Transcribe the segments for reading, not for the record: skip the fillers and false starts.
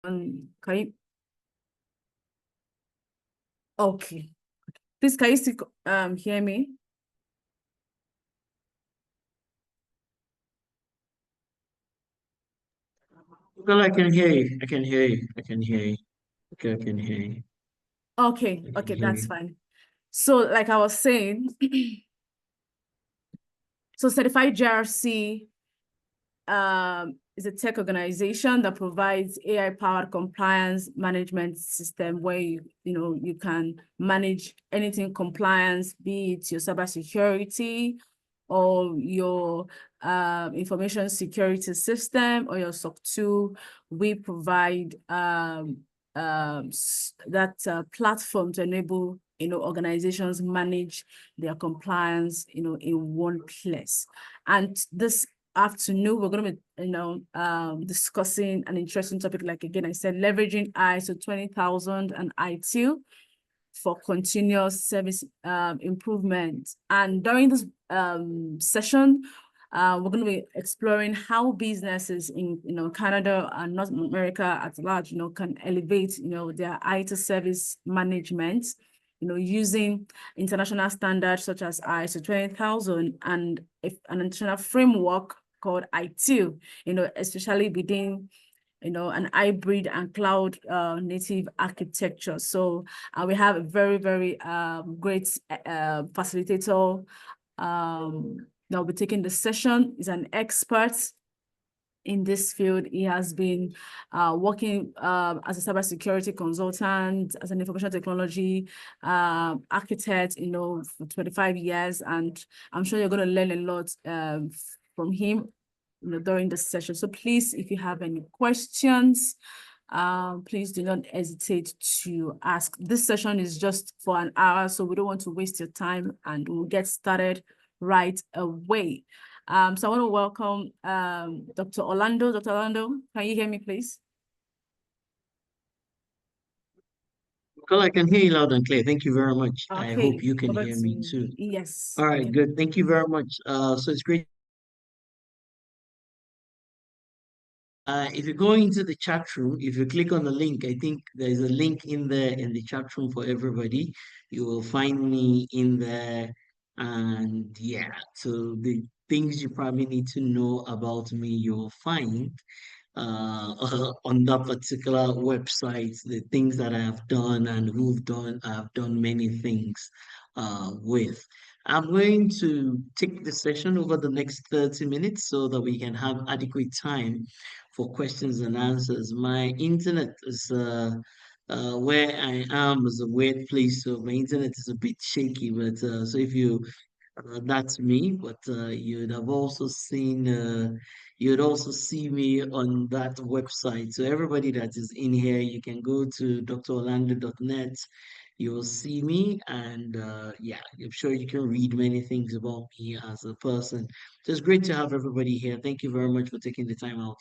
Can you? Okay. Please, can you still hear me? Well, I can hear you. I can hear you. I can hear you. Okay, I can hear you. Okay, I can okay, hear that's you. fine. So, like I was saying, so Certified GRC is a tech organization that provides AI-powered compliance management system where you can manage anything compliance, be it your cybersecurity or your information security system or your SOC 2. We provide that platform to enable organizations manage their compliance in one place. And this afternoon, we're going to be, discussing an interesting topic, like again, I said, leveraging ISO 20000 and ITIL for continuous service improvement. And during this session, we're going to be exploring how businesses in Canada and North America at large can elevate their IT service management using international standards such as ISO 20000 and an international framework called ITIL, especially within an hybrid and cloud native architecture. So we have a very, very great facilitator that will be taking the session. He's an expert in this field. He has been working as a cybersecurity consultant, as an information technology architect, for 25 years. And I'm sure you're going to learn a lot from him during the session. So please, if you have any questions, please do not hesitate to ask. This session is just for an hour, so we don't want to waste your time, and we'll get started right away. So I want to welcome Dr. Orlando. Dr. Orlando, can you hear me, please? Well, I can hear you loud and clear. Thank you very much. I hope Okay, you can over hear to me you. too. Yes, All I right, can. good. Thank you very much. So it's great. If you go into the chat room, if you click on the link, I think there's a link in there in the chat room for everybody. You will find me in there. And yeah, so the things you probably need to know about me, you'll find on that particular website, the things that I have done and I've done many things with. I'm going to take the session over the next 30 minutes so that we can have adequate time for questions and answers. My internet is where I am is a weird place, so my internet is a bit shaky. But so if you that's me, but you'd also see me on that website. So everybody that is in here, you can go to drorlando.net. You will see me, and yeah, I'm sure you can read many things about me as a person. So it's great to have everybody here. Thank you very much for taking the time out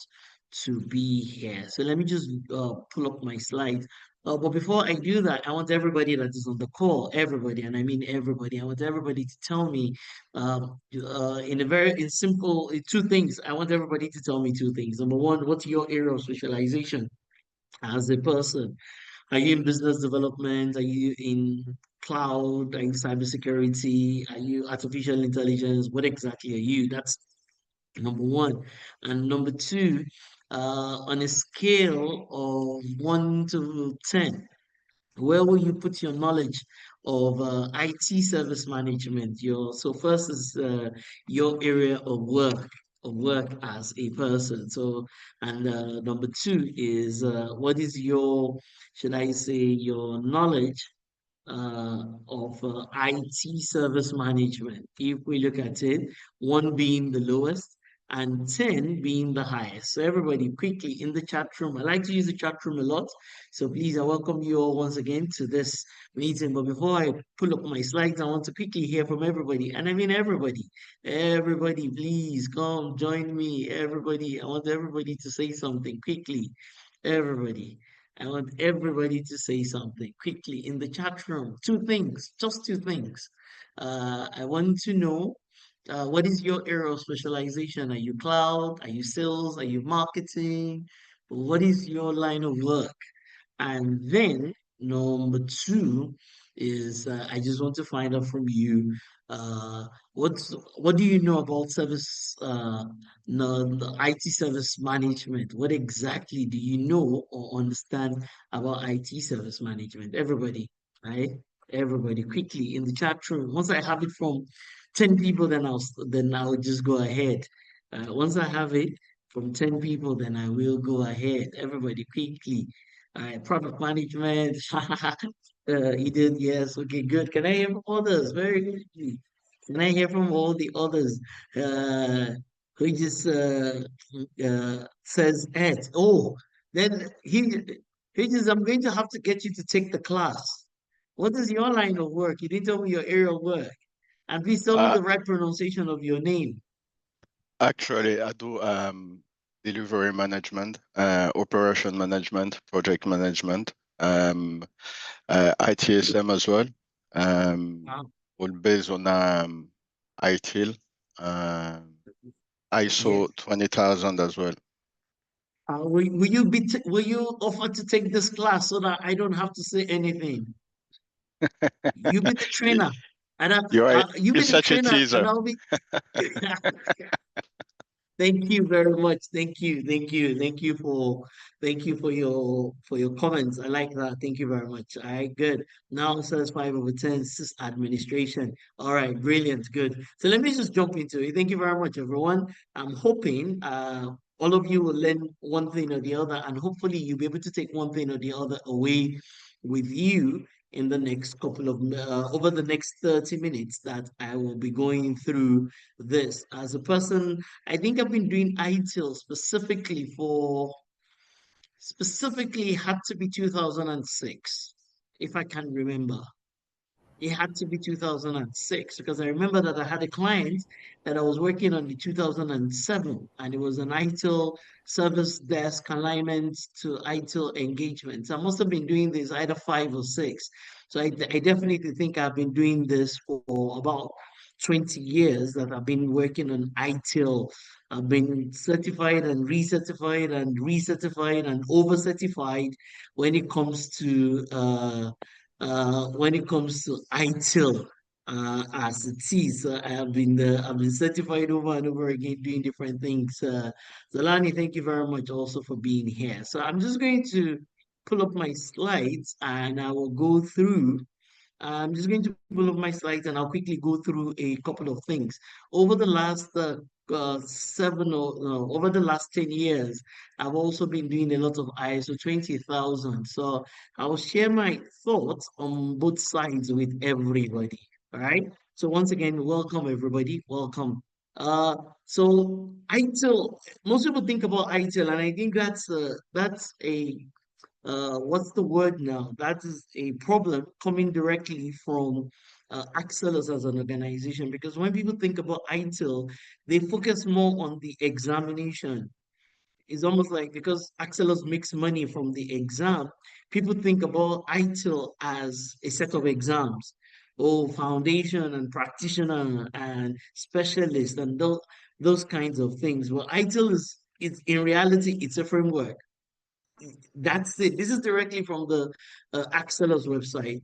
to be here. So let me just pull up my slides. But before I do that, I want everybody that is on the call, everybody, and I mean everybody, I want everybody to tell me in simple two things. I want everybody to tell me two things. Number one, what's your area of specialization as a person? Are you in business development? Are you in cloud? Are you in cybersecurity? Are you artificial intelligence? What exactly are you? That's number one. And number two, on a scale of 1 to 10, where will you put your knowledge of IT service management? So first is your area of work as a person. So, and number two is what is your, should I say, your knowledge of IT service management. If we look at it, one being the lowest and 10 being the highest. So everybody quickly in the chat room. I like to use the chat room a lot. So please, I welcome you all once again to this meeting. But before I pull up my slides, I want to quickly hear from everybody. And I mean everybody. Everybody, please come join me. Everybody, I want everybody to say something quickly. Everybody. I want everybody to say something quickly in the chat room. Two things, just two things. I want to know what is your area of specialization? Are you cloud? Are you sales? Are you marketing? What is your line of work? And then number two is I just want to find out from you what do you know about service no, the IT service management? What exactly do you know or understand about IT service management? Everybody, right? Everybody, quickly in the chat room. Once I have it from 10 people, then I'll just go ahead. Once I have it from 10 people, then I will go ahead. Everybody, quickly. Product management. He did, yes. Okay, good. Can I hear from others? Very quickly. Can I hear from all the others? Who just says Ed. Oh, then he just, I'm going to have to get you to take the class. What is your line of work? You didn't tell me your area of work. And please tell me Uh, the right pronunciation of your name. Actually, I do delivery management, operation management, project management, ITSM as well. Um, Ah, all based on ITIL, yes. ISO 20,000 as well. Will you offer to take this class so that I don't have to say anything? You be the You- trainer, and You're you you're be the such a trainer, and teaser. I'll be. Thank you very much. Thank you. Thank you. Thank you for your comments. I like that. Thank you very much. All right, good. Now it says 5/10 sys administration. All right, brilliant. Good. So let me just jump into it. Thank you very much, everyone. I'm hoping all of you will learn one thing or the other, and hopefully you'll be able to take one thing or the other away with you in the next couple of over the next 30 minutes that I will be going through this. As a person, I think I've been doing ITIL specifically had to be 2006, if I can remember. It had to be 2006 because I remember that I had a client that I was working on the 2007, and it was an ITIL service desk alignment to ITIL engagement. So I must have been doing this either 5 or 6. So I definitely think I've been doing this for about 20 years that I've been working on ITIL. I've been certified and recertified and recertified and over-certified when it comes to when it comes to ITIL as it is. I've been certified over and over again doing different things. Zalani, thank you very much also for being here. So I'm just going to pull up my slides and I will go through. I'm just going to pull up my slides and I'll quickly go through a couple of things. Over the last over the last 10 years, I've also been doing a lot of ISO 20,000. So I'll share my thoughts on both sides with everybody. All right. So once again, welcome everybody. Welcome. Uh, so ITIL, most people think about ITIL, and I think that's a what's the word now? That is a problem coming directly from Axelos as an organization, because when people think about ITIL, they focus more on the examination. It's almost like because Axelos makes money from the exam, people think about ITIL as a set of exams. Oh, foundation and practitioner and specialist and those kinds of things. Well, ITIL is in reality, it's a framework. That's it. This is directly from the Axelos website.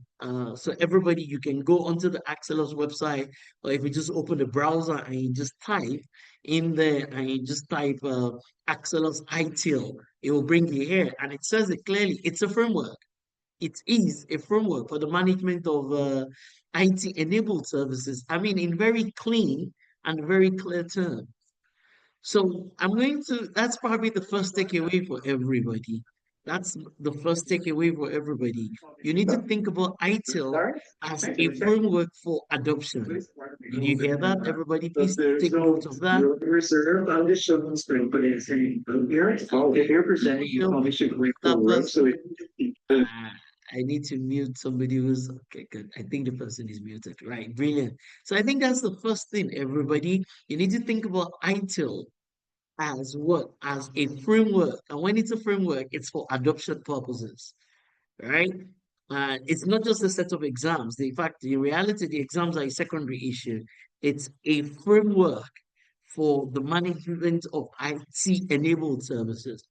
So everybody, you can go onto the Axelos website, or if you just open the browser and you just type in there and you just type Axelos ITIL, it will bring you here, and it says it clearly. It's a framework. It is a framework for the management of IT-enabled services. I mean, in very clean and very clear terms. So that's probably the first takeaway for everybody. That's the first takeaway for everybody. You need to think about ITIL as a framework for adoption. Did you hear that? Everybody, please take note of that. Reserve additional screen, but it's in here. Oh, if you're presenting, you Feel probably should wait for that work. So person. Ah, I need to mute somebody who's okay, good. I think the person is muted. Right, brilliant. So I think that's the first thing, everybody. You need to think about ITIL as what? As a framework. And when it's a framework, it's for adoption purposes, right? It's not just a set of exams. In fact, in reality, the exams are a secondary issue. It's a framework for the management of IT-enabled services.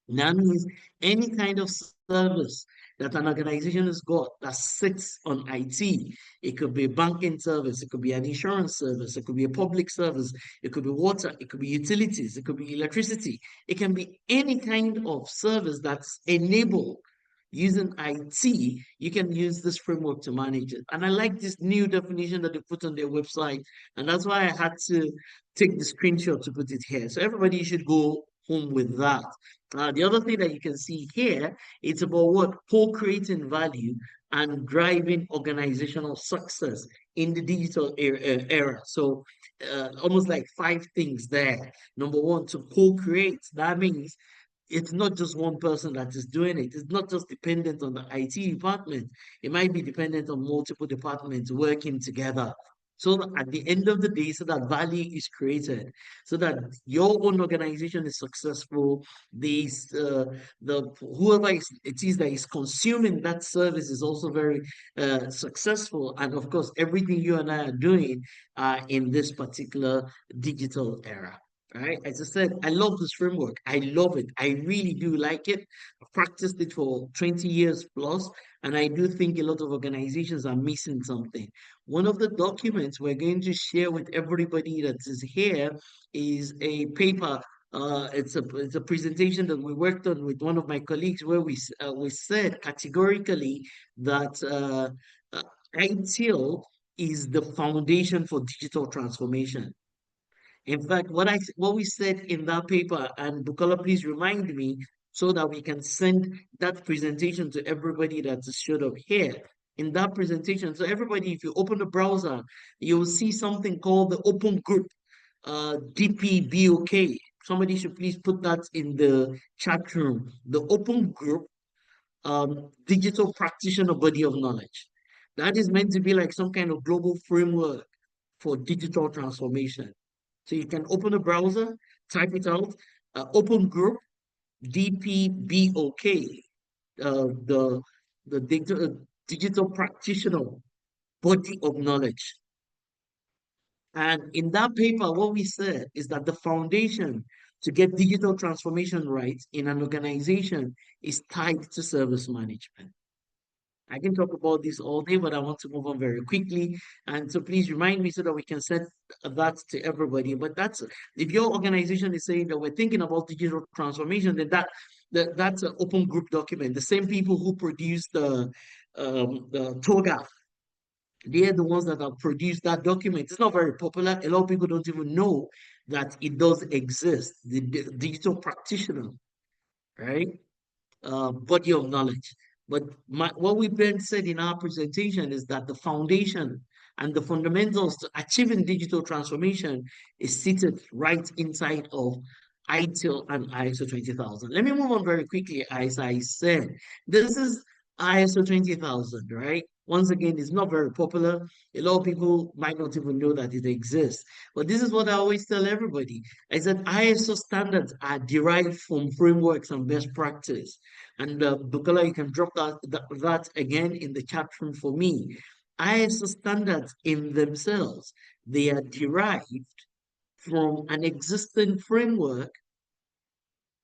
That means any kind of service that an organization has got that sits on IT, it could be a banking service, it could be an insurance service, it could be a public service, it could be water, it could be utilities, it could be electricity. It can be any kind of service that's enabled using IT. You can use this framework to manage it. And I like this new definition that they put on their website. And that's why I had to take the screenshot to put it here. So everybody should go home with that. The other thing that you can see here, it's about what? Co-creating value and driving organizational success in the digital era. So almost like 5 things there. Number one, to co-create. That means it's not just one person that is doing it. It's not just dependent on the IT department. It might be dependent on multiple departments working together. So that at the end of the day, so that value is created, so that your own organization is successful. The whoever it is that is consuming that service is also very successful, and of course, everything you and I are doing in this particular digital era. Right? As I said, I love this framework. I love it. I really do like it. I've practiced it for 20 years plus, and I do think a lot of organizations are missing something. One of the documents we're going to share with everybody that is here is a paper. It's a presentation that we worked on with one of my colleagues where we said categorically that ITIL is the foundation for digital transformation. In fact, what we said in that paper, and Bukola, please remind me so that we can send that presentation to everybody that is showed up here. In that presentation, so everybody, if you open the browser, you'll see something called the Open Group, DPBOK. Somebody should please put that in the chat room. The Open Group, Digital Practitioner Body of Knowledge. That is meant to be like some kind of global framework for digital transformation. So you can open a browser, type it out, open group, DPBOK, the digital practitioner body of knowledge. And in that paper, what we said is that the foundation to get digital transformation right in an organization is tied to service management. I can talk about this all day, but I want to move on very quickly. And so please remind me so that we can set that to everybody. But that's, if your organization is saying that we're thinking about digital transformation, then that's an open group document. The same people who produce the TOGAF, they're the ones that have produced that document. It's not very popular. A lot of people don't even know that it does exist, the digital practitioner, right? Body of knowledge. But what we then said in our presentation is that the foundation and the fundamentals to achieving digital transformation is seated right inside of ITIL and ISO 20000. Let me move on very quickly. As I said, this is ISO 20000, right? Once again, it's not very popular. A lot of people might not even know that it exists. But this is what I always tell everybody. I said ISO standards are derived from frameworks and best practice. And Bukola, you can drop that again in the chat room for me. ISO standards in themselves, they are derived from an existing framework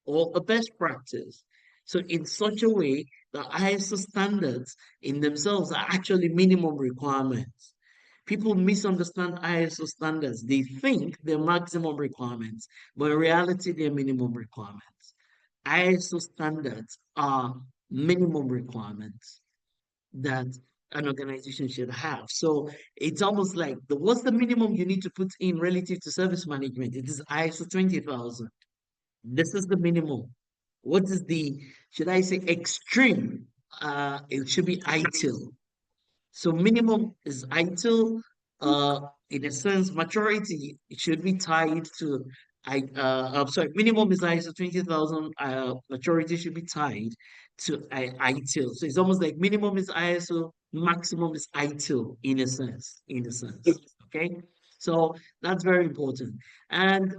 or a best practice. So in such a way, the ISO standards in themselves are actually minimum requirements. People misunderstand ISO standards. They think they're maximum requirements, but in reality, they're minimum requirements. ISO standards are minimum requirements that an organization should have. So it's almost like what's the minimum you need to put in relative to service management? It is ISO 20000. This is the minimum. What is the, should I say, extreme? It should be ITIL. So minimum is ITIL. In a sense, maturity it should be tied to I'm sorry, minimum is ISO 20000. Maturity should be tied to ITIL. So it's almost like minimum is ISO, maximum is ITIL in a sense. Okay. So that's very important. And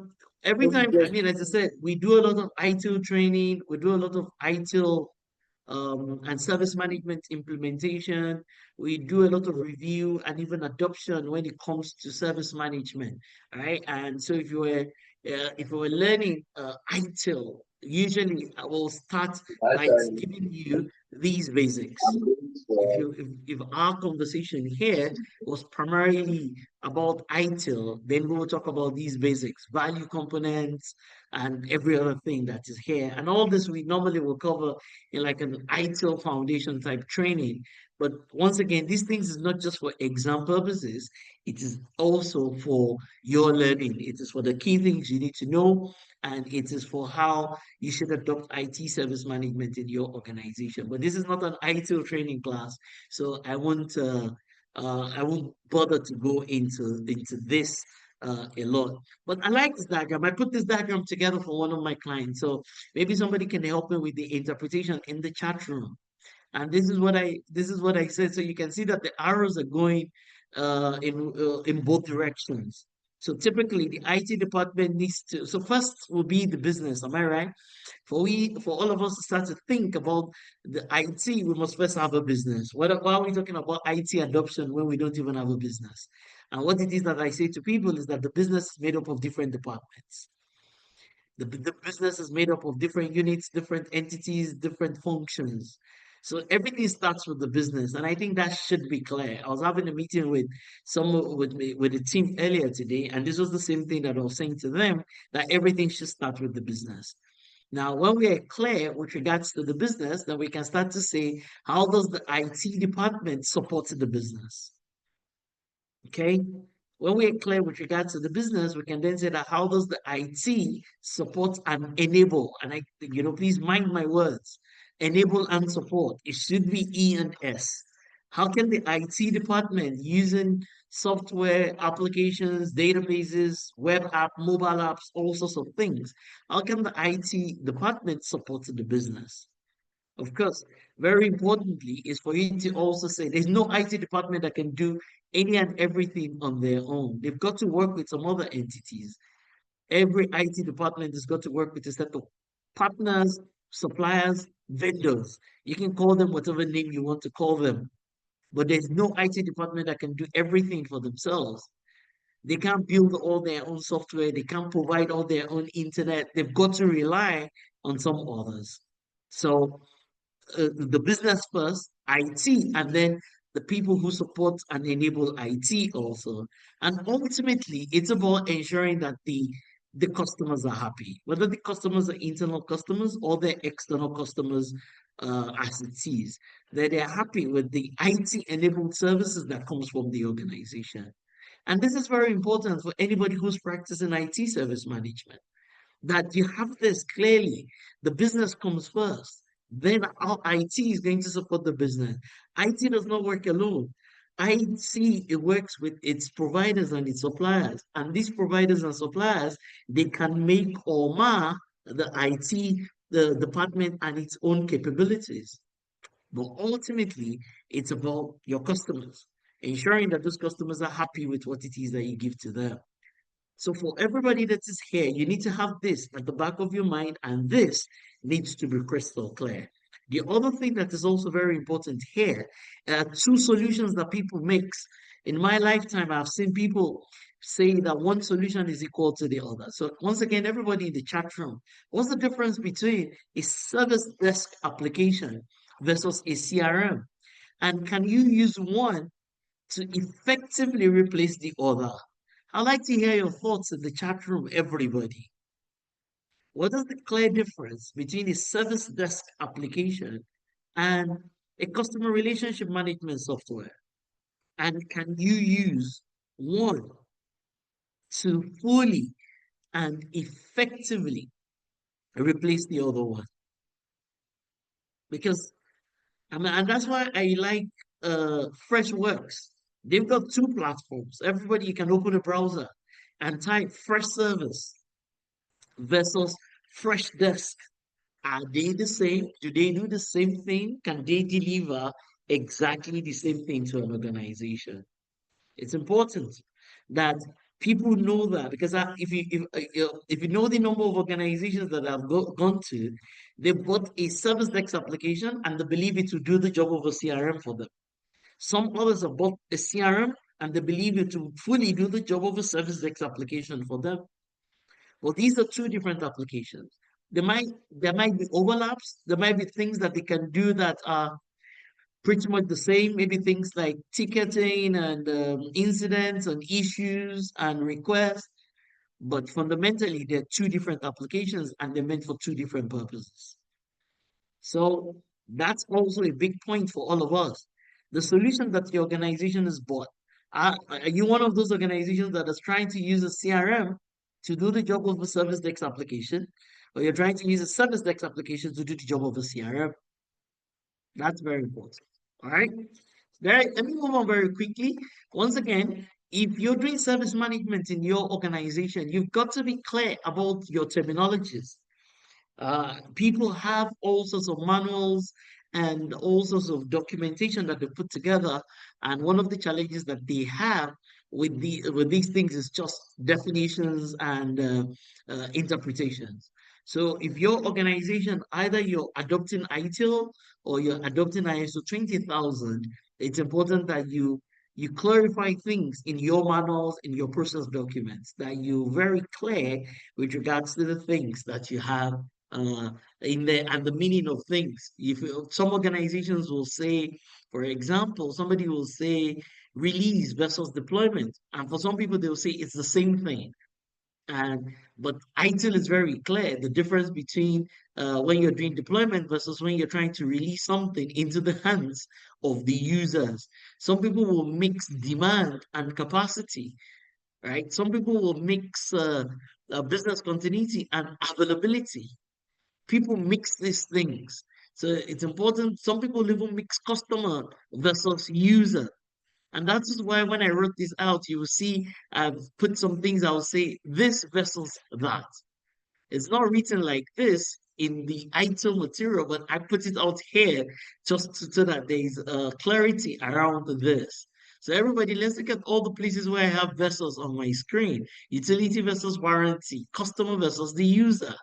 every time, I mean, as I said, we do a lot of ITIL training, we do a lot of ITIL and service management implementation. We do a lot of review and even adoption when it comes to service management, right? And so if you were learning ITIL, usually I will start by giving you these basics. If our conversation here was primarily about ITIL, then we will talk about these basics, value components, and every other thing that is here. And all this we normally will cover in like an ITIL foundation type training. But once again, these things is not just for exam purposes, it is also for your learning. It is for the key things you need to know, and it is for how you should adopt IT service management in your organization. But this is not an ITIL training class, so I won't bother to go into this a lot. But I like this diagram. I put this diagram together for one of my clients, so maybe somebody can help me with the interpretation in the chat room. And this is what I said. So you can see that the arrows are going in both directions. So typically the IT department needs to, so first will be the business, am I right? For all of us to start to think about the IT, we must first have a business. Why are we talking about IT adoption when we don't even have a business? And what it is that I say to people is that the business is made up of different departments. The business is made up of different units, different entities, different functions. So everything starts with the business, and I think that should be clear. I was having a meeting with with the team earlier today, and this was the same thing that I was saying to them, that everything should start with the business. Now, when we are clear with regards to the business, then we can start to say, how does the IT department support the business? Okay. When we are clear with regards to the business, we can then say that how does the IT support and enable? And please mind my words, enable and support. It should be E and S. How can the IT department using software, applications, databases, web app, mobile apps, all sorts of things? How can the IT department support the business? Of course, very importantly is for you to also say there's no IT department that can do any and everything on their own. They've got to work with some other entities. Every IT department has got to work with a set of partners, suppliers, vendors. You can call them whatever name you want to call them, but there's no IT department that can do everything for themselves. They can't build all their own software. They can't provide all their own internet. They've got to rely on some others. So the business first, IT, and then the people who support and enable IT also. And ultimately, it's about ensuring that the customers are happy, whether the customers are internal customers or they're external customers, as it is, that they're happy with the IT enabled services that comes from the organization. And this is very important for anybody who's practicing IT service management, that you have this clearly. The business comes first. Then our IT is going to support the business. IT does not work alone. IT, it works with its providers and its suppliers. And these providers and suppliers, they can make or mar the IT, the department and its own capabilities. But ultimately, it's about your customers, ensuring that those customers are happy with what it is that you give to them. So for everybody that is here, you need to have this at the back of your mind, and this needs to be crystal clear. The other thing that is also very important here are two solutions that people mix. In my lifetime, I've seen people say that one solution is equal to the other. So once again, everybody in the chat room, what's the difference between a service desk application versus a CRM? And can you use one to effectively replace the other? I'd like to hear your thoughts in the chat room, everybody. What is the clear difference between a service desk application and a customer relationship management software? And can you use one to fully and effectively replace the other one? Because and that's why I like Freshworks. They've got two platforms. Everybody, you can open a browser and type Fresh Service versus Fresh Desk. Are they the same? Do they do the same thing? Can they deliver exactly the same thing to an organization? It's important that people know that, because if you know the number of organizations that I've gone to, they bought a service desk application and they believe it will do the job of a CRM for them. Some others have bought a CRM and they believe it will fully do the job of a service desk application for them. Well, these are two different applications. there might be overlaps. There might be things that they can do that are pretty much the same. Maybe things like ticketing and incidents and issues and requests. But fundamentally, they're two different applications and they're meant for two different purposes. So that's also a big point for all of us. The solution that the organization has bought. Are you one of those organizations that is trying to use a CRM to do the job of a service desk application, or you're trying to use a service desk application to do the job of a CRM? That's very important. All right. Let me move on very quickly. Once again, if you're doing service management in your organization, you've got to be clear about your terminologies. People have all sorts of manuals and all sorts of documentation that they put together. And one of the challenges that they have with these things is just definitions and interpretations. So if your organization, either you're adopting ITIL or you're adopting ISO 20000, it's important that you clarify things in your manuals, in your process documents, that you're very clear with regards to the things that you have uh, in there and the meaning of things. If some organizations will say, for example, somebody will say release versus deployment, and for some people they'll say it's the same thing. And but ITIL is very clear the difference between when you're doing deployment versus when you're trying to release something into the hands of the users. Some people will mix demand and capacity, right? Some people will mix business continuity and availability. People mix these things. So it's important. Some people even mix customer versus user. And that is why when I wrote this out, you will see I've put some things I'll say this versus that. It's not written like this in the item material, but I put it out here just so that there is clarity around this. So everybody, let's look at all the places where I have versus on my screen. Utility versus warranty, customer versus the user.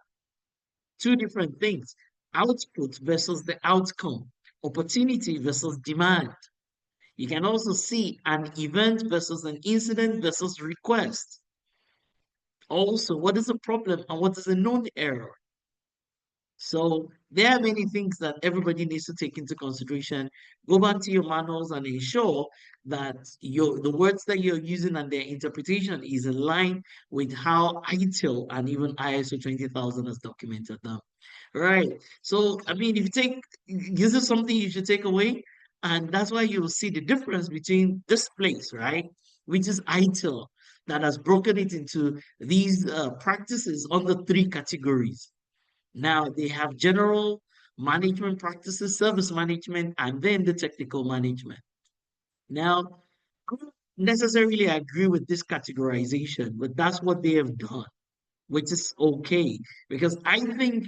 Two different things. Output versus the outcome. Opportunity versus demand. You can also see an event versus an incident versus request. Also, what is a problem and what is a known error? So there are many things that everybody needs to take into consideration. Go back to your manuals and ensure that the words that you're using and their interpretation is in line with how ITIL and even ISO 20000 has documented them. Right. So I mean, if you take this is something you should take away, and that's why you'll see the difference between this place, right, which is ITIL, that has broken it into these practices under three categories. Now they have general management practices, service management, and then the technical management. Now, I don't necessarily agree with this categorization, but that's what they have done, which is okay. Because I think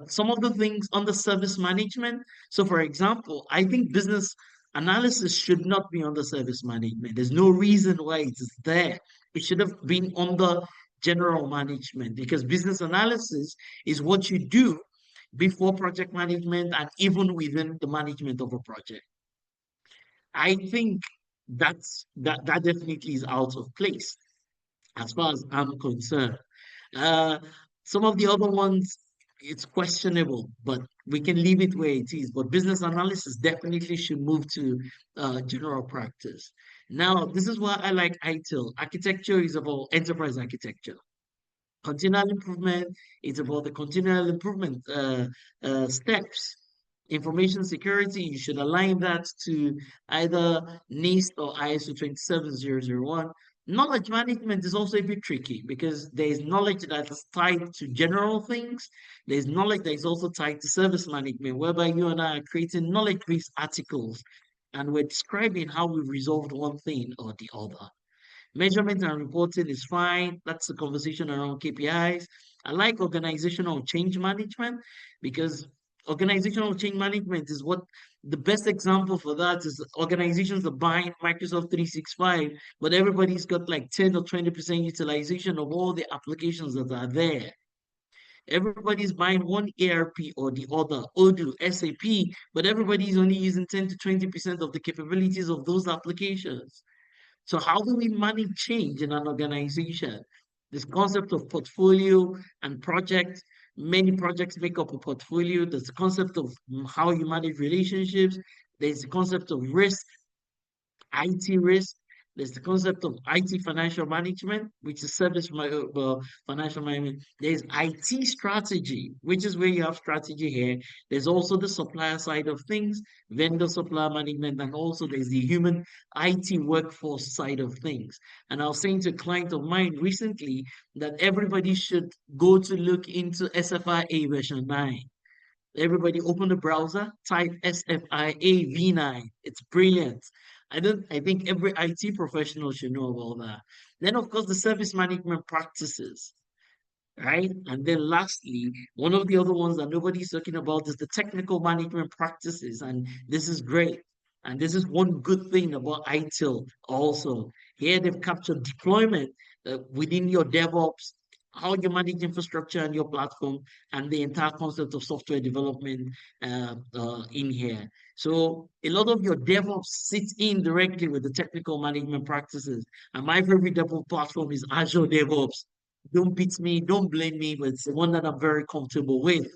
some of the things on the service management. So, for example, I think business analysis should not be under service management. There's no reason why it is there. It should have been under general management because business analysis is what you do before project management and even within the management of a project. I think that definitely is out of place as far as I'm concerned. Uh, some of the other ones, it's questionable, but we can leave it where it is. But business analysis definitely should move to general practice. Now, this is why I like ITIL. Architecture is about enterprise architecture. Continual improvement is about the continual improvement steps. Information security, you should align that to either NIST or ISO 27001. Knowledge management is also a bit tricky because there is knowledge that is tied to general things. There's knowledge that is also tied to service management, whereby you and I are creating knowledge-based articles and we're describing how we've resolved one thing or the other. Measurement and reporting is fine. That's the conversation around KPIs. I like organizational change management because organizational change management is what the best example for that is organizations are buying Microsoft 365, but everybody's got like 10 or 20% utilization of all the applications that are there. Everybody's buying one ERP or the other, Odoo, SAP, but everybody's only using 10 to 20% of the capabilities of those applications. So how do we manage change in an organization? This concept of portfolio and project Many projects make up a portfolio. There's the concept of how you manage relationships. There's the concept of risk, IT risk. There's the concept of IT financial management, which is financial management. There's IT strategy, which is where you have strategy here. There's also the supplier side of things, vendor supplier management, and also there's the human IT workforce side of things. And I was saying to a client of mine recently that everybody should go to look into SFIA version 9. Everybody open the browser, type SFIA V9. It's brilliant. I think every IT professional should know about that. Then of course the service management practices, right? And then lastly, one of the other ones that nobody's talking about is the technical management practices. And this is great. And this is one good thing about ITIL also. Here they've captured deployment within your DevOps, how you manage infrastructure and your platform, and the entire concept of software development in here. So a lot of your DevOps sits in directly with the technical management practices. And my favorite DevOps platform is Azure DevOps. Don't beat me, don't blame me, but it's the one that I'm very comfortable with.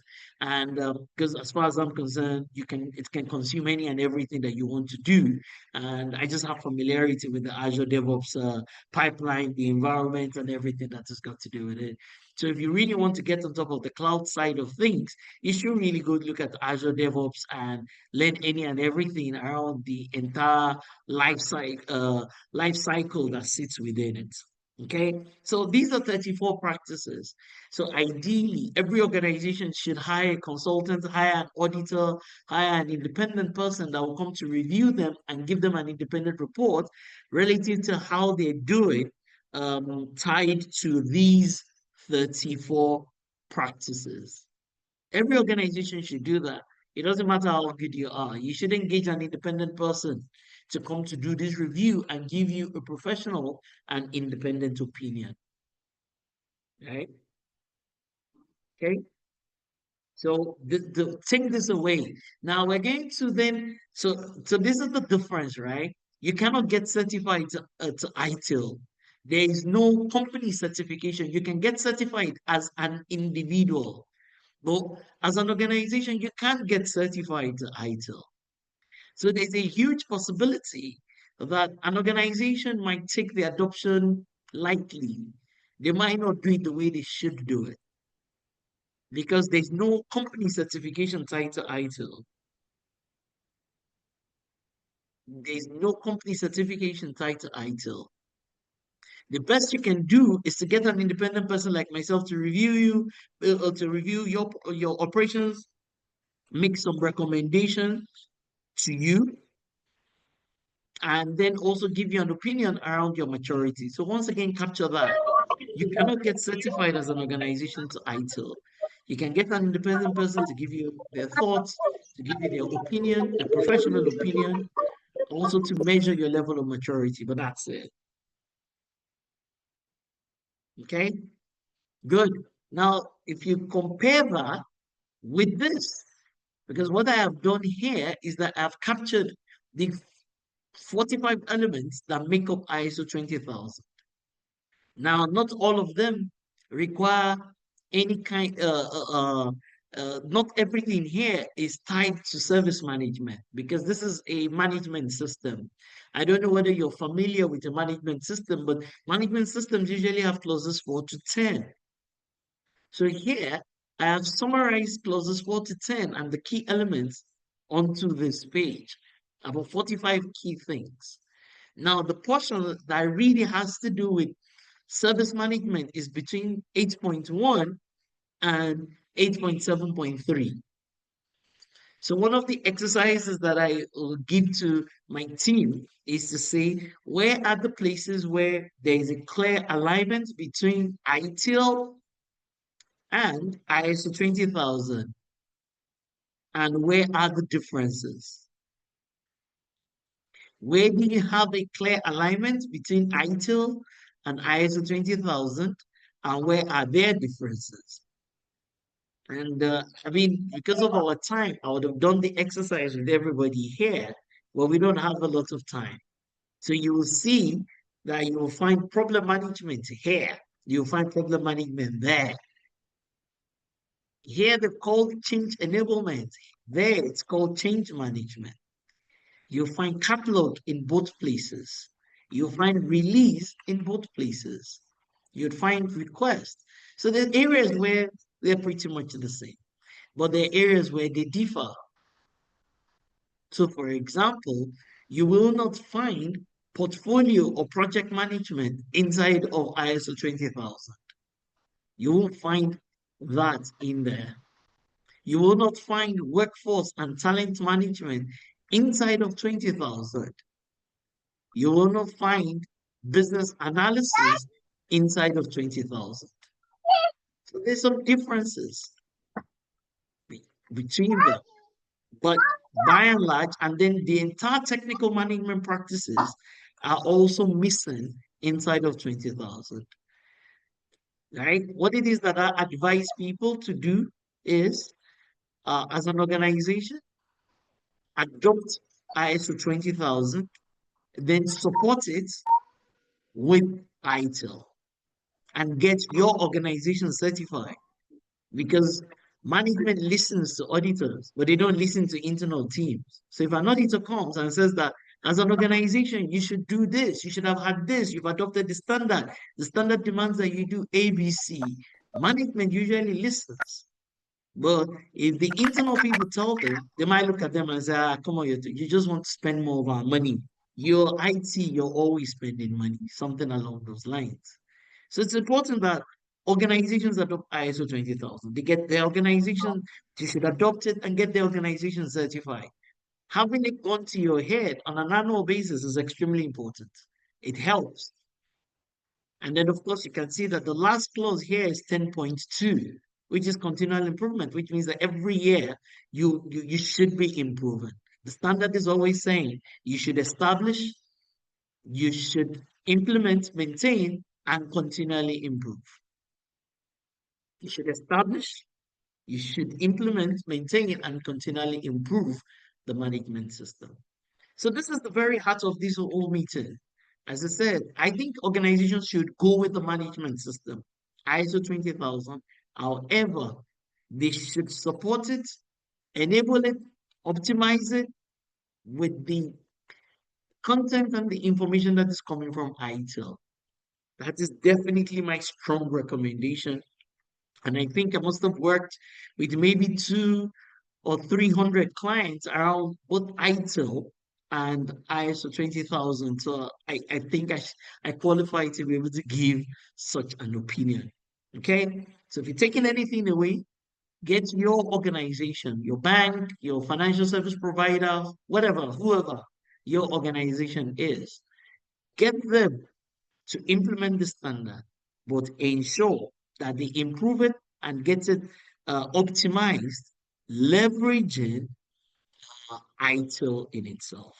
And because as far as I'm concerned, it can consume any and everything that you want to do. And I just have familiarity with the Azure DevOps pipeline, the environment, and everything that has got to do with it. So if you really want to get on top of the cloud side of things, you should really go look at Azure DevOps and learn any and everything around the entire life cycle that sits within it. Okay, so these are 34 practices. So ideally, every organization should hire a consultant, hire an auditor, hire an independent person that will come to review them and give them an independent report relative to how they do it, tied to these 34 practices. Every organization should do that. It doesn't matter how good you are. You should engage an independent person to come to do this review and give you a professional and independent opinion. Right? Okay. So take this away. Now we're going to then, so this is the difference, right? You cannot get certified to ITIL. There is no company certification. You can get certified as an individual. But as an organization, you can't get certified to ITIL. So there's a huge possibility that an organization might take the adoption lightly. They might not do it the way they should do it because there's no company certification tied to ITIL. There's no company certification tied to ITIL. The best you can do is to get an independent person like myself to review you, to review your operations, make some recommendations to you, and then also give you an opinion around your maturity. So once again, capture that. You cannot get certified as an organization to ITIL. You can get an independent person to give you their thoughts, to give you their opinion, a professional opinion, also to measure your level of maturity, but that's it. Okay, good. Now, if you compare that with this, because what I have done here is that I've captured the 45 elements that make up ISO 20000. Now, not all of them require any kind, not everything here is tied to service management because this is a management system. I don't know whether you're familiar with the management system, but management systems usually have clauses 4 to 10. So here, I have summarized clauses 4 to 10 and the key elements onto this page, about 45 key things. Now, the portion that really has to do with service management is between 8.1 and 8.7.3. So one of the exercises that I will give to my team is to say, where are the places where there is a clear alignment between ITIL and ISO 20000? And where are the differences? Where do you have a clear alignment between ITIL and ISO 20000? And where are their differences? And I mean, because of our time, I would have done the exercise with everybody here, but we don't have a lot of time. So you will see that you will find problem management here. You'll find problem management there. Here they've called change enablement. There it's called change management. You'll find catalog in both places. You'll find release in both places. You'd find request. So there are areas where they're pretty much the same, but there are areas where they differ. So for example, you will not find portfolio or project management inside of ISO 20000. You won't find that in there. You will not find workforce and talent management inside of 20,000. You will not find business analysis inside of 20,000. So there's some differences between them. But by and large, and then the entire technical management practices are also missing inside of 20,000. Right? What it is that I advise people to do is, as an organization, adopt ISO 20000, then support it with ITIL and get your organization certified, because management listens to auditors, but they don't listen to internal teams. So if an auditor comes and says that as an organization, you should do this, you should have had this, you've adopted the standard demands that you do ABC, management usually listens. But if the internal people tell them, they might look at them and say, come on, you just want to spend more of our money. Your IT, you're always spending money, something along those lines. So it's important that organizations adopt ISO 20000. They get their organization, they should adopt it and get their organization certified. Having it gone to your head on an annual basis is extremely important. It helps. And then, of course, you can see that the last clause here is 10.2, which is continual improvement, which means that every year you should be improving. The standard is always saying you should establish, you should implement, maintain, and continually improve. You should establish, you should implement, maintain, and continually improve the management system. So this is the very heart of this whole meeting. As I said, I think organizations should go with the management system, ISO 20000. However, they should support it, enable it, optimize it with the content and the information that is coming from ITIL. That is definitely my strong recommendation. And I think I must have worked with maybe 200 or 300 clients around both ITIL and ISO 20000. So I think I qualify to be able to give such an opinion. Okay. So if you're taking anything away, get your organization, your bank, your financial service provider, whatever, whoever your organization is, get them to implement the standard, but ensure that they improve it and get it optimized, leveraging ITIL in itself.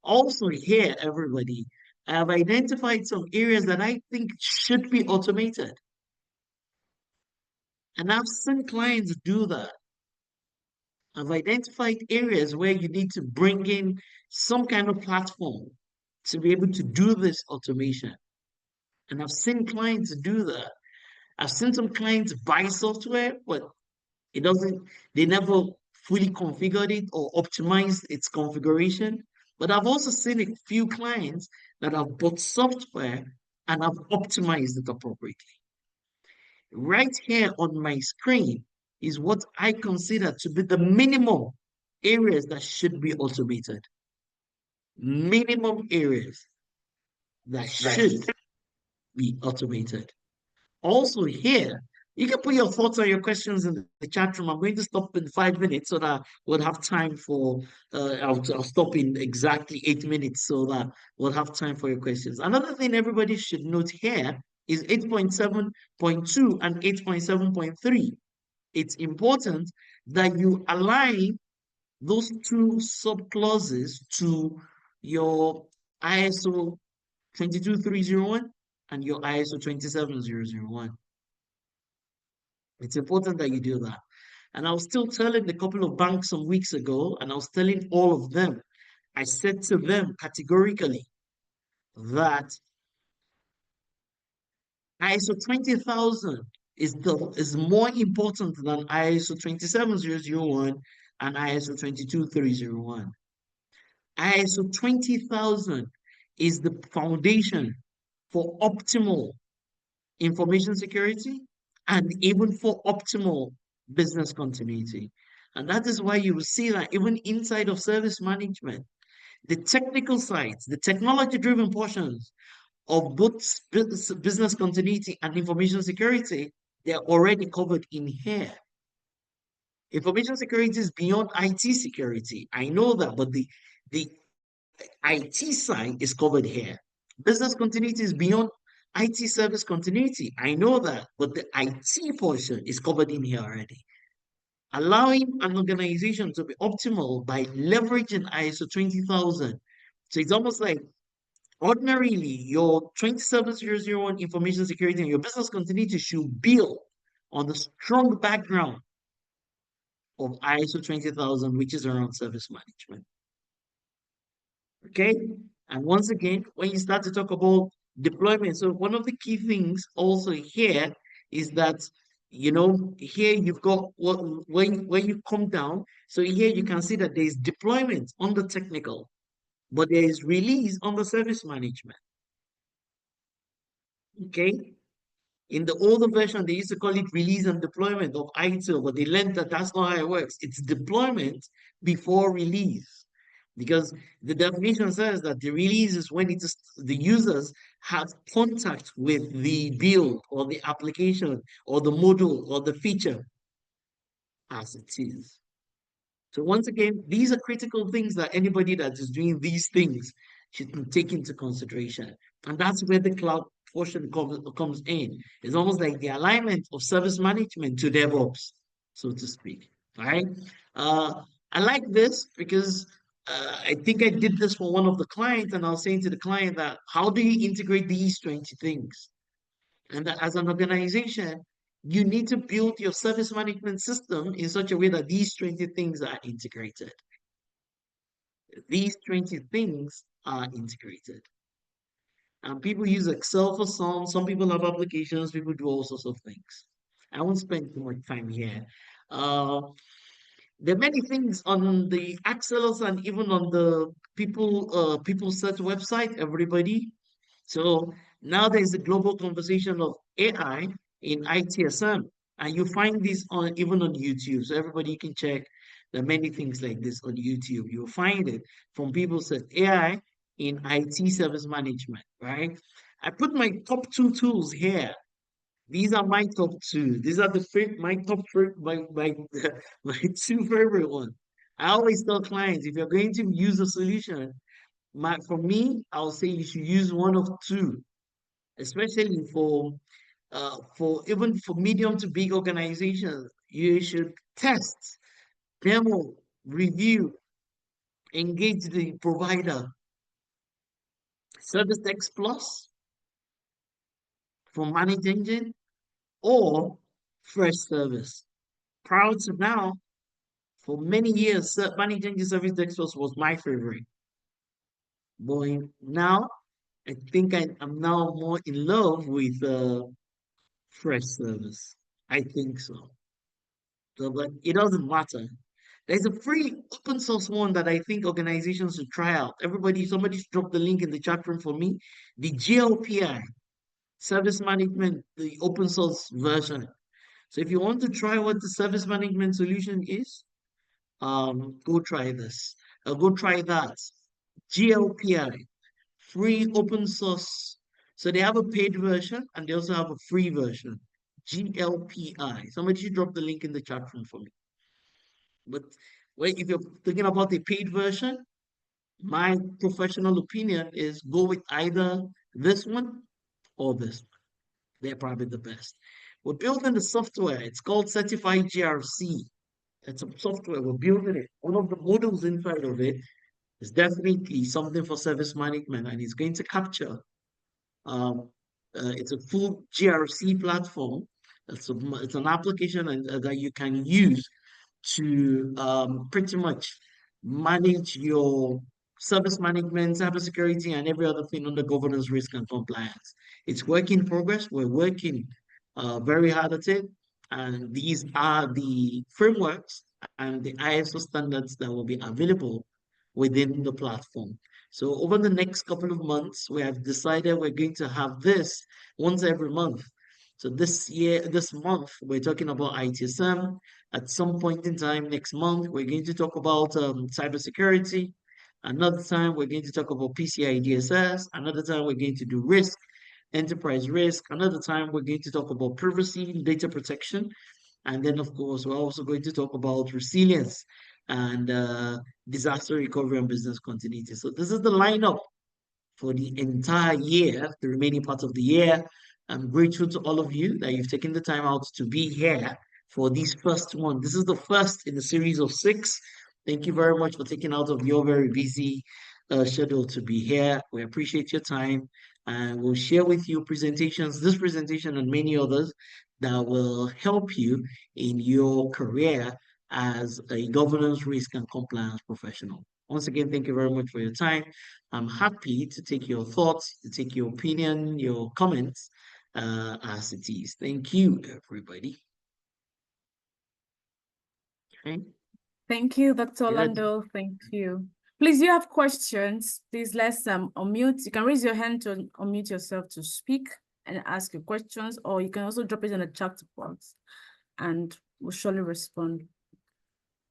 Also here, everybody, I have identified some areas that I think should be automated. And I've seen clients do that. I've identified areas where you need to bring in some kind of platform to be able to do this automation. And I've seen clients do that. I've seen some clients buy software, but it doesn't, they never fully configured it or optimized its configuration. But I've also seen a few clients that have bought software and have optimized it appropriately. Right here on my screen is what I consider to be the minimum areas that should be automated. Minimum areas that should be automated. Also here, you can put your thoughts or your questions in the chat room. I'm going to stop in 5 minutes so that we'll have time for, I'll stop in exactly 8 minutes so that we'll have time for your questions. Another thing everybody should note here is 8.7.2 and 8.7.3. It's important that you align those two sub-clauses to your ISO 22301 and your ISO 27001. It's important that you do that. And I was still telling a couple of banks some weeks ago, and I was telling all of them, I said to them categorically that ISO 20000 is more important than ISO 27001 and ISO 22301. ISO 20000 is the foundation for optimal information security and even for optimal business continuity. And that is why you will see that even inside of service management, the technical sides, the technology-driven portions of both business continuity and information security, they're already covered in here. Information security is beyond IT security. I know that, but the IT side is covered here. Business continuity is beyond IT service continuity. I know that, but the IT portion is covered in here already. Allowing an organization to be optimal by leveraging ISO 20000. So it's almost like ordinarily your 27001 information security and your business continuity should build on the strong background of ISO 20000, which is around service management. Okay? And once again, when you start to talk about deployment, so one of the key things also here is that, you know, here you've got what when you come down, so here you can see that there is deployment on the technical, but there is release on the service management. Okay? In the older version, they used to call it release and deployment of ITIL, but they learned that that's not how it works. It's deployment before release. Because the definition says that the release is when it is the users have contact with the build or the application or the module or the feature as it is. So once again, these are critical things that anybody that is doing these things should take into consideration. And that's where the cloud portion comes in. It's almost like the alignment of service management to DevOps, so to speak. All right. I like this because I think I did this for one of the clients, and I was saying to the client that how do you integrate these 20 things? And that as an organization, you need to build your service management system in such a way that these 20 things are integrated. These 20 things are integrated. And people use Excel for some people have applications, people do all sorts of things. I won't spend too much time here. There are many things on the Axelos and even on the people search website, everybody. So now there's a global conversation of AI in ITSM, and you find this on even on YouTube. So everybody can check. There are many things like this on YouTube. You'll find it from people said AI in IT service management, right? I put my top two tools here. These are my top two. These are my top three, my my two favorite ones. I always tell clients if you're going to use a solution, for me, I'll say you should use one of two, especially for even for medium to big organizations. You should test, demo, review, engage the provider. Service X Plus from Managed Engine or Fresh Service. Prior to now, for many years, Managed Engine Service X Plus was my favorite. But now, I think I'm now more in love with Fresh Service. I think so. So, but it doesn't matter. There's a free open source one that I think organizations should try out. Somebody drop the link in the chat room for me. The GLPI, Service Management, the open source version. So if you want to try what the service management solution is, go try this. Go try that. GLPI, free open source. So they have a paid version and they also have a free version. GLPI. Somebody should drop the link in the chat room for me. But wait, if you're thinking about the paid version, my professional opinion is go with either this one or this one. They're probably the best. We're building the software. It's called Certified GRC. It's a software. We're building it. One of the modules inside of it is definitely something for service management, and it's going to capture. It's a full GRC platform. It's an application that you can use to pretty much manage your service management, cybersecurity, and every other thing under governance, risk, and compliance. It's work in progress. We're working very hard at it. And these are the frameworks and the ISO standards that will be available within the platform. So over the next couple of months, we have decided we're going to have this once every month. So this month, we're talking about ITSM. At some point in time next month, we're going to talk about cybersecurity. Another time, we're going to talk about PCI DSS. Another time, we're going to do risk, enterprise risk. Another time, we're going to talk about privacy, data protection. And then, of course, we're also going to talk about resilience and disaster recovery and business continuity. So this is the lineup for the entire year, the remaining part of the year. I'm grateful to all of you that you've taken the time out to be here for this first one. This is the first in a series of 6. Thank you very much for taking out of your very busy schedule to be here. We appreciate your time, and we'll share with you presentations, this presentation and many others that will help you in your career as a governance, risk, and compliance professional. Once again, thank you very much for your time. I'm happy to take your thoughts, to take your opinion, your comments as it is. Thank you, everybody. Okay. Thank you, Dr. You're ready. Orlando. Thank you. Please, you have questions. Please let's unmute. You can raise your hand to unmute yourself to speak and ask your questions, or you can also drop it in the chat box and we'll surely respond.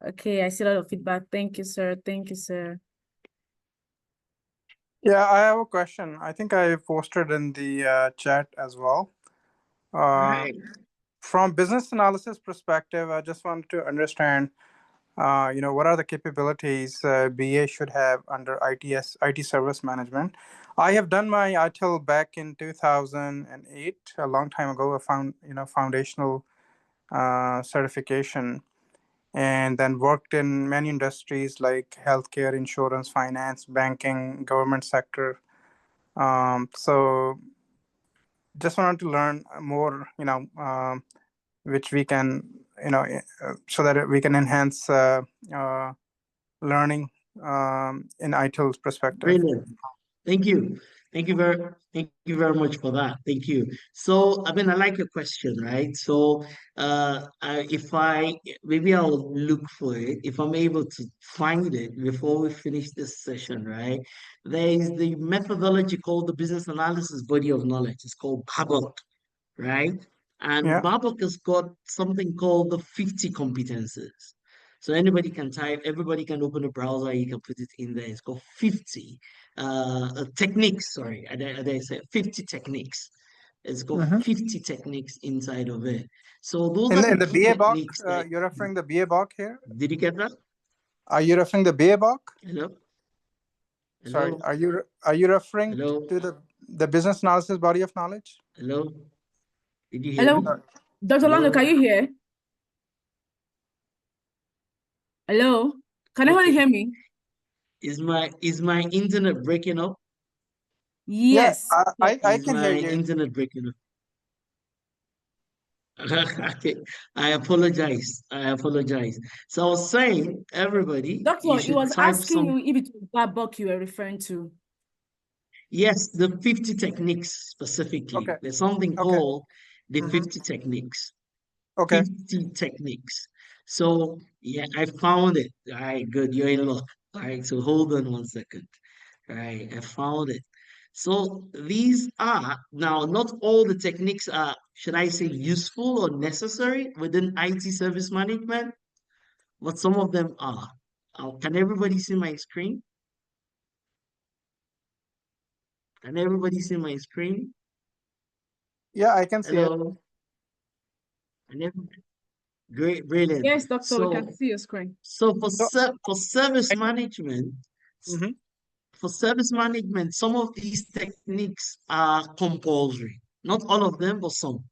Okay, I see a lot of feedback. Thank you, sir. Thank you, sir. Yeah, I have a question. I think I posted in the chat as well. Right. From business analysis perspective, I just want to understand, what are the capabilities BA should have under IT service management. I have done my ITIL back in 2008, a long time ago. I found, foundational certification, and then worked in many industries like healthcare, insurance, finance, banking, government sector. So just wanted to learn more, which we can, so that we can enhance learning in ITIL's perspective. Brilliant. Thank you. Thank you very much for that. Thank you. So, I mean, I like your question, right? So, if maybe I'll look for it. If I'm able to find it before we finish this session, right? There is the methodology called the business analysis body of knowledge. It's called BABOK, right? And Yeah. BABOK has got something called the 50 competences. So anybody can type, everybody can open a browser, you can put it in there. It's called 50 techniques, sorry, I say 50 techniques. It's got 50 techniques inside of it. So those are In the the key BA BOK, techniques that you're referring the BA BOK here? did you get that? Are you referring the BA BOK? Hello? Sorry, Hello? are you referring Hello? to the business analysis body of knowledge? Hello? Did you hear Hello, me? Dr. Orlando, can Hello? you hear? Hello, can everybody Okay. hear me? Is my internet breaking up? Yes. I Is can hear my you. internet breaking up? Okay, I apologize. I apologize. So I was saying, everybody, Doctor, you he should was type asking some. you if it was BABOK you were referring to. Yes, the 50 techniques specifically. Okay. There's something Okay. called the 50 techniques. Okay. 50 techniques. So yeah, I found it. All right, good. You're in luck. All right, so hold on one second. All right, I found it. So these are now not all the techniques are, should I say, useful or necessary within IT service management, but some of them are. Can everybody see my screen? Can everybody see my screen? Yeah, I can see it. Hello? And everybody, great, brilliant. Yes, doctor, we can So, see your screen. so So, for service management, mhm. some of these techniques are compulsory. Not all of them, but some.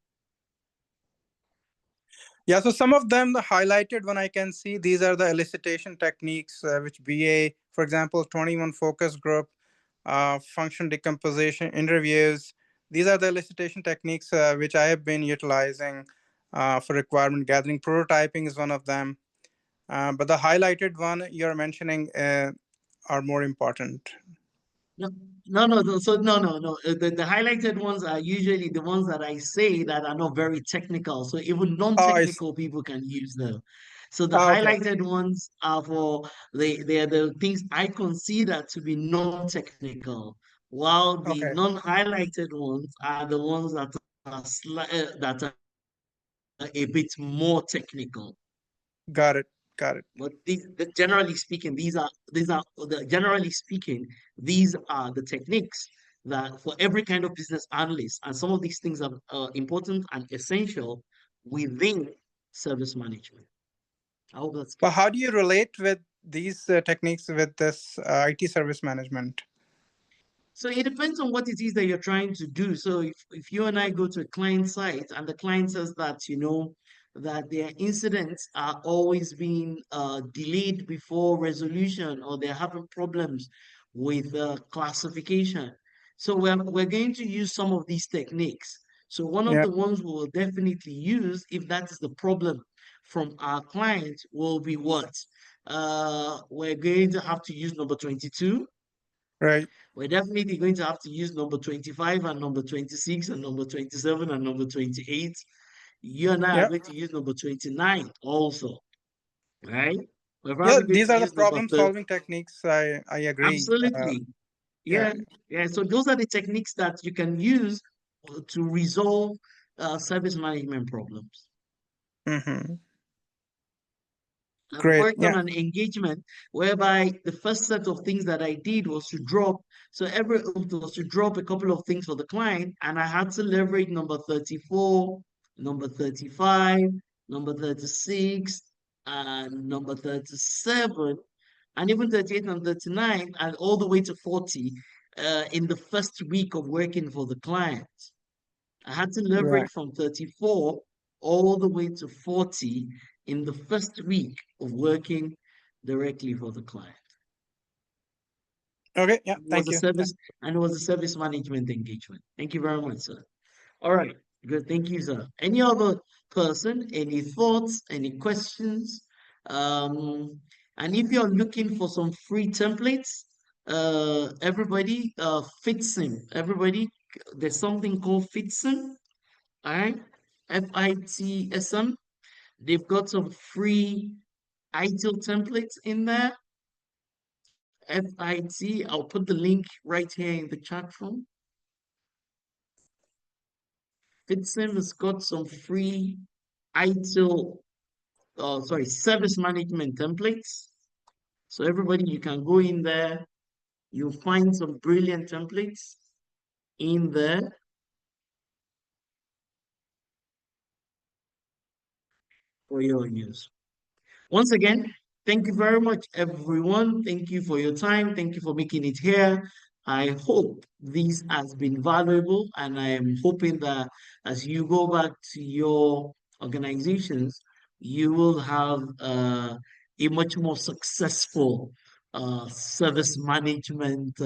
Yeah, so some of them highlighted when I can see these are the elicitation techniques, which BA, for example, 21 focus group, function decomposition, interviews. These are the elicitation techniques which I have been utilizing for requirement gathering. Prototyping is one of them. But the highlighted one you're mentioning are more important. No, no. So no. The highlighted ones are usually the ones that I say that are not very technical. So even Oh, non-technical people can use them. So the okay. highlighted ones are for they are the things I consider to be non-technical, while the Okay. non-highlighted ones are the ones that are that are a bit more technical. Got it. Got it. But generally speaking, generally speaking, these are the techniques that for every kind of business analyst, and some of these things are important and essential within service management. I hope that's But clear. how do you relate with these techniques with this IT service management? So it depends on what it is that you're trying to do. So if you and I go to a client site and the client says that, that their incidents are always being delayed before resolution, or they're having problems with classification. So we're going to use some of these techniques. So one of Yeah. the ones we will definitely use, if that is the problem from our client, will be what? We're going to have to use number 22. Right. We're definitely going to have to use number 25 and number 26 and number 27 and number 28. You and I are Yeah. going to use number 29 also, right? We're Yeah. probably going These to are the use number problem 30. solving techniques. I agree. Absolutely. Yeah. Yeah. Yeah. So those are the techniques that you can use to resolve service management problems. Mm-hmm. I've Great. worked on Yeah. an engagement whereby the first set of things that I did was to drop. So every was to drop a couple of things for the client, and I had to leverage number 34, number 35, number 36, and number 37, and even 38 and 39, and all the way to 40 in the first week of working for the client. I had to Right. leverage from 34 all the way to 40 in the first week of working directly for the client. Okay. Yeah. It was Thank a you. service, and it was a service management engagement. Thank you very much, sir. All right, good. Thank you, sir. Any other person? Any thoughts? Any questions? And if you're looking for some free templates, everybody, FitSim. Everybody, there's something called FitSim. All right, FITSM. They've got some free ITIL templates in there. FIT. I'll put the link right here in the chat room. FitSim has got some free ITIL, service management templates. So everybody, you can go in there. You'll find some brilliant templates in there for your use. Once again, thank you very much, everyone. Thank you for your time. Thank you for making it here. I hope this has been valuable, and I am hoping that as you go back to your organizations, you will have a much more successful service management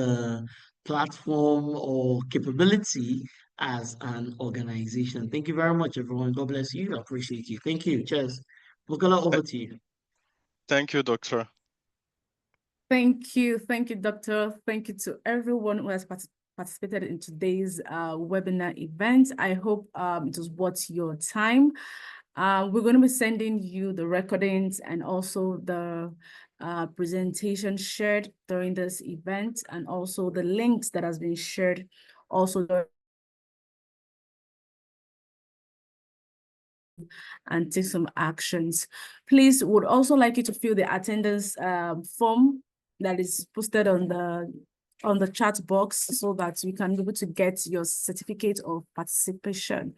platform or capability as an organization. Thank you very much, everyone. God bless you. I appreciate you. Thank you. Cheers. Bukola, Th- over to you. Thank you, Doctor. Thank you. Thank you, Doctor. Thank you to everyone who has participated in today's webinar event. I hope it was worth your time. We're going to be sending you the recordings and also the presentation shared during this event, and also the links that has been shared also and take some actions. Please, would also like you to fill the attendance form that is posted on the chat box, so that you can be able to get your certificate of participation.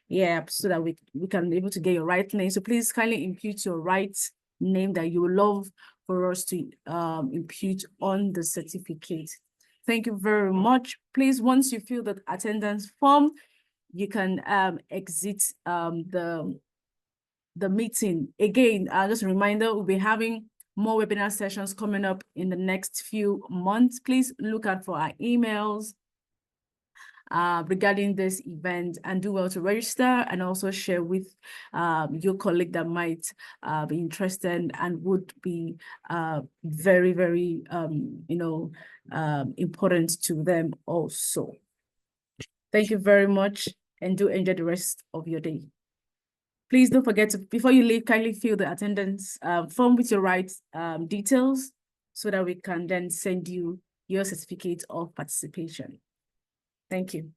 Yeah, so that we can be able to get your right name. So please kindly impute your right name that you would love for us to impute on the certificate. Thank you very much. Please, once you fill the attendance form, you can exit the meeting. Again, just a reminder, we'll be having more webinar sessions coming up in the next few months. Please look out for our emails regarding this event, and do well to register and also share with your colleague that might be interested and would be very, very, important to them also. Thank you very much, and do enjoy the rest of your day. Please don't forget to, before you leave, kindly fill the attendance form with your right details so that we can then send you your certificate of participation. Thank you.